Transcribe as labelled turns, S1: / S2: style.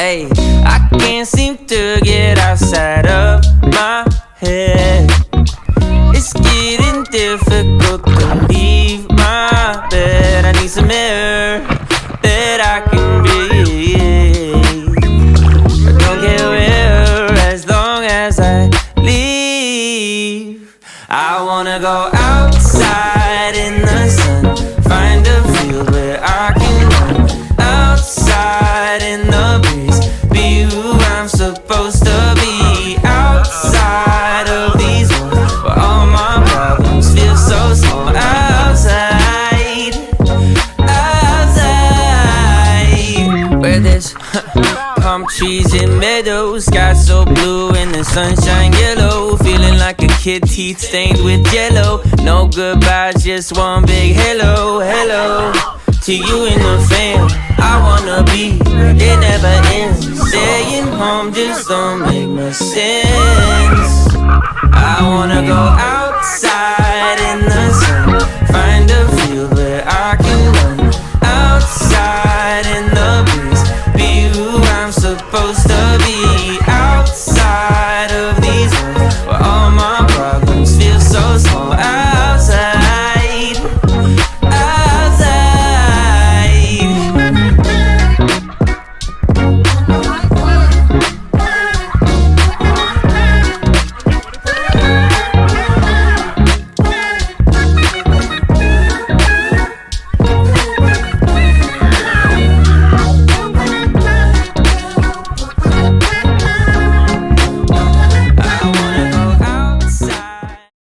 S1: Hey, I can't seem to get outside of my head. It's getting difficult to leave my bed. I need some air that I can breathe. I don't care where, as long as I leave. I wanna go outside in the sun, find a field where I can run. Outside in the breeze, be who I'm supposed to be. Outside of these walls, where all my problems feel so small. Outside, outside, where there's palm trees and meadows, sky so blue and the sunshine yellow. Feeling like a kid, teeth stained with yellow. No goodbyes, just one big hello, hello. To you and the fam, I wanna be where it never ends. Staying home just don't make much sense.